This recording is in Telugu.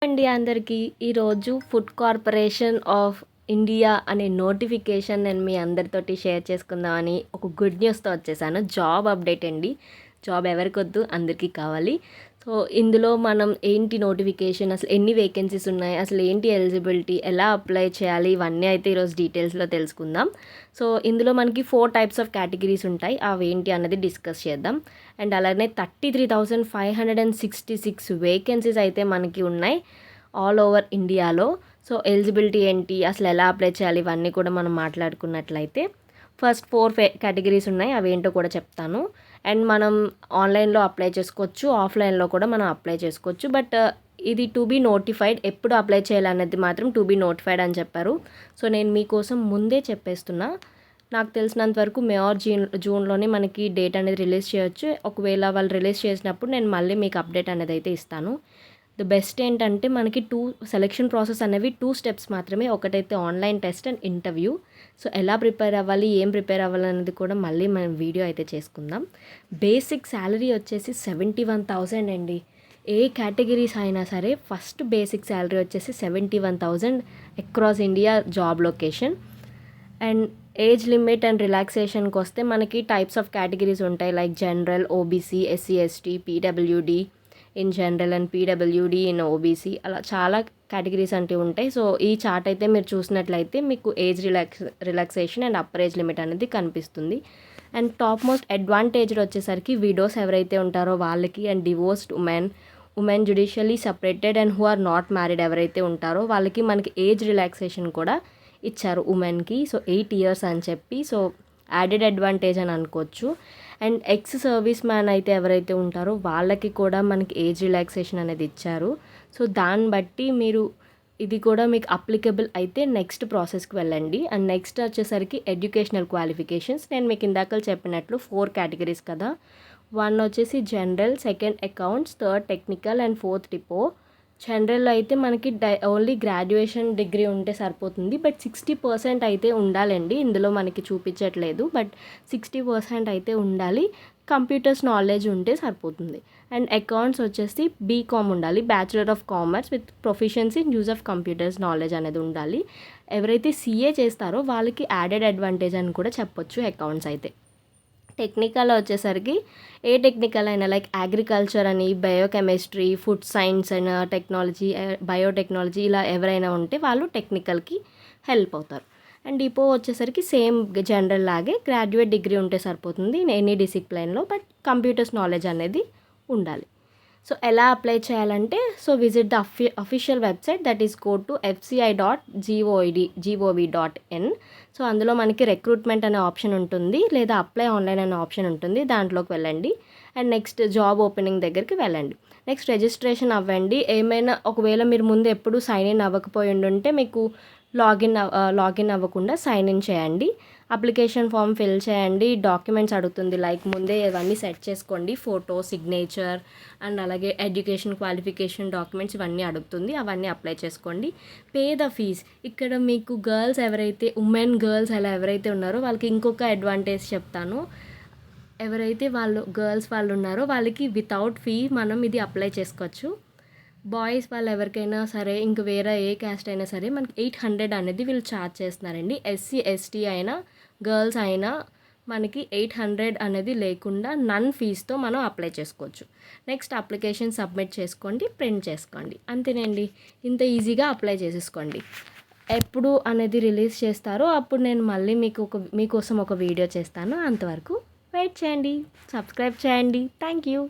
అండి అందరికీ ఈరోజు ఫుడ్ కార్పొరేషన్ ఆఫ్ ఇండియా అనే నోటిఫికేషన్ నేను మీ అందరితోటి షేర్ చేసుకుందామని ఒక గుడ్ న్యూస్తో వచ్చేసాను. జాబ్ అప్డేట్ అండి. జాబ్ ఎవరికొద్దు, అందరికీ కావాలి. సో ఇందులో మనం ఏంటి నోటిఫికేషన్, అసలు ఎన్ని వేకెన్సీస్ ఉన్నాయి, అసలు ఏంటి ఎలిజిబిలిటీ, ఎలా అప్లై చేయాలి, ఇవన్నీ అయితే ఈరోజు డీటెయిల్స్లో తెలుసుకుందాం. సో ఇందులో మనకి 4 టైప్స్ ఆఫ్ కేటగిరీస్ ఉంటాయి. అవి ఏంటి అన్నది డిస్కస్ చేద్దాం. అండ్ అలానే 33,566 వేకెన్సీస్ అయితే మనకి ఉన్నాయి ఆల్ ఓవర్ ఇండియాలో. సో ఎలిజిబిలిటీ ఏంటి, అసలు ఎలా అప్లై చేయాలి, ఇవన్నీ కూడా మనం మాట్లాడుకున్నట్లయితే ఫస్ట్ 4 కేటగిరీస్ ఉన్నాయి. అవి ఏంటో కూడా చెప్తాను. అండ్ మనం ఆన్లైన్లో అప్లై చేసుకోవచ్చు, ఆఫ్లైన్లో కూడా మనం అప్లై చేసుకోవచ్చు. బట్ ఇది టు బీ నోటిఫైడ్, ఎప్పుడు అప్లై చేయాలనేది మాత్రం టు బీ నోటిఫైడ్ అని చెప్పారు. సో నేను మీకోసం ముందే చెప్పేస్తున్నా. నాకు తెలిసినంత వరకు మే ఆర్ జూన్లోనే మనకి డేట్ అనేది రిలీజ్ చేయొచ్చు. ఒకవేళ వాళ్ళు రిలీజ్ చేసినప్పుడు నేను మళ్ళీ మీకు అప్డేట్ అనేది అయితే ఇస్తాను. ద బెస్ట్ ఏంటంటే మనకి సెలెక్షన్ ప్రాసెస్ అనేవి 2 స్టెప్స్ మాత్రమే. ఒకటైతే online test and interview. So ఎలా ప్రిపేర్ అవ్వాలి, ఏం ప్రిపేర్ అవ్వాలి అనేది కూడా మళ్ళీ మనం వీడియో అయితే చేసుకుందాం. బేసిక్ శాలరీ వచ్చేసి 71,000 అండి. ఏ కేటగిరీస్ అయినా సరే ఫస్ట్ బేసిక్ శాలరీ వచ్చేసి 71,000 across India job location. And age limit and రిలాక్సేషన్కి వస్తే మనకి టైప్స్ ఆఫ్ కేటగిరీస్ ఉంటాయి. Like general, OBC, SC ST, PWD in general and PWD in OBC, అలా చాలా కేటగిరీస్ అంటే ఉంటాయి. సో ఈ చార్ట్ అయితే మీరు చూసినట్లయితే మీకు age relaxation and upper age limit అనేది కనిపిస్తుంది. అండ్ టాప్ మోస్ట్ అడ్వాంటేజ్డ్ వచ్చేసరికి విడోస్ ఎవరైతే ఉంటారో వాళ్ళకి, and divorced women judicially separated and who are not married ఎవరైతే ఉంటారో వాళ్ళకి మనకి ఏజ్ రిలాక్సేషన్ కూడా ఇచ్చారు ఉమెన్కి. సో 8 years అని చెప్పి, సో యాడెడ్ అడ్వాంటేజ్ అని అనుకోవచ్చు. అండ్ ఎక్స్ సర్వీస్ మ్యాన్ అయితే ఎవరైతే ఉంటారో వాళ్ళకి కూడా మనకి ఏజ్ రిలాక్సేషన్ అనేది ఇచ్చారు. సో దాన్ని బట్టి మీరు ఇది కూడా మీకు అప్లికబుల్ అయితే నెక్స్ట్ ప్రాసెస్కి వెళ్ళండి. అండ్ నెక్స్ట్ వచ్చేసరికి ఎడ్యుకేషనల్ క్వాలిఫికేషన్స్. నేను మీకు ఇందాక చెప్పినట్లు 4 కేటగిరీస్ కదా. 1 వచ్చేసి general, 2 accounts, 3 technical and 4 depot. జనరల్లో అయితే మనకి ఓన్లీ గ్రాడ్యుయేషన్ డిగ్రీ ఉంటే సరిపోతుంది. బట్ 60% అయితే ఉండాలండి. ఇందులో మనకి చూపించట్లేదు, బట్ 60% అయితే ఉండాలి. కంప్యూటర్స్ నాలెడ్జ్ ఉంటే సరిపోతుంది. అండ్ అకౌంట్స్ వచ్చేసి బీకామ్ ఉండాలి, bachelor of commerce with proficiency in use of computers knowledge అనేది ఉండాలి. ఎవరైతే సీఏ చేస్తారో వాళ్ళకి యాడెడ్ అడ్వాంటేజ్ అని కూడా చెప్పొచ్చు అకౌంట్స్ అయితే. టెక్నికల్ వచ్చేసరికి ఏ టెక్నికల్ అయినా లైక్ అగ్రికల్చర్ అని, biochemistry, food science and technology, biotechnology, ఇలా ఎవరైనా ఉంటే వాళ్ళు టెక్నికల్కి హెల్ప్ అవుతారు. అండ్ డిపో వచ్చేసరికి సేమ్ జనరల్ లాగే గ్రాడ్యుయేట్ డిగ్రీ ఉంటే సరిపోతుంది ఎనీ డిసిప్లైన్లో, బట్ కంప్యూటర్స్ నాలెడ్జ్ అనేది ఉండాలి. సో ఎలా అప్లై చేయాలంటే, so visit the official website, that is go to fci.gov.in. So అందులో మనకి రిక్రూట్మెంట్ అనే ఆప్షన్ ఉంటుంది, లేదా అప్లై ఆన్లైన్ అనే ఆప్షన్ ఉంటుంది. దాంట్లోకి వెళ్ళండి. అండ్ నెక్స్ట్ జాబ్ ఓపెనింగ్ దగ్గరికి వెళ్ళండి. నెక్స్ట్ రిజిస్ట్రేషన్ అవ్వండి. ఏమైనా ఒకవేళ మీరు ముందు ఎప్పుడు సైన్ ఇన్ అవ్వకపోయి ఉంటే మీకు లాగిన్ అవ్వకుండా సైన్ ఇన్ చేయండి. అప్లికేషన్ ఫామ్ ఫిల్ చేయండి. డాక్యుమెంట్స్ అడుగుతుంది, లైక్ ముందే ఇవన్నీ సెట్ చేసుకోండి, ఫోటో, సిగ్నేచర్ అండ్ అలాగే ఎడ్యుకేషన్ క్వాలిఫికేషన్ డాక్యుమెంట్స్ ఇవన్నీ అడుగుతుంది. అవన్నీ అప్లై చేసుకోండి. Pay the fees. ఇక్కడ మీకు గర్ల్స్ ఎవరైతే గర్ల్స్ అలా ఎవరైతే ఉన్నారో వాళ్ళకి ఇంకొక అడ్వాంటేజ్ చెప్తాను. ఎవరైతే గర్ల్స్ వాళ్ళు ఉన్నారో వాళ్ళకి వితౌట్ ఫీ మనం ఇది అప్లై చేసుకోవచ్చు. బాయ్స్ వాళ్ళు ఎవరికైనా సరే, ఇంక వేరే ఏ క్యాస్ట్ అయినా సరే మనకి 800 అనేది వీళ్ళు ఛార్జ్ చేస్తున్నారండి. ఎస్సీ ఎస్టీ అయినా గర్ల్స్ అయినా మనకి 800 అనేది లేకుండా నన్ ఫీజుతో మనం అప్లై చేసుకోవచ్చు. నెక్స్ట్ అప్లికేషన్ సబ్మిట్ చేసుకోండి, ప్రింట్ చేసుకోండి, అంతేనండి. ఇంత ఈజీగా అప్లై చేసేసుకోండి. ఎప్పుడు అనేది రిలీజ్ చేస్తారో అప్పుడు నేను మళ్ళీ మీకోసం ఒక వీడియో చేస్తాను. అంతవరకు వెయిట్ చేయండి, సబ్స్క్రైబ్ చేయండి. Thank you.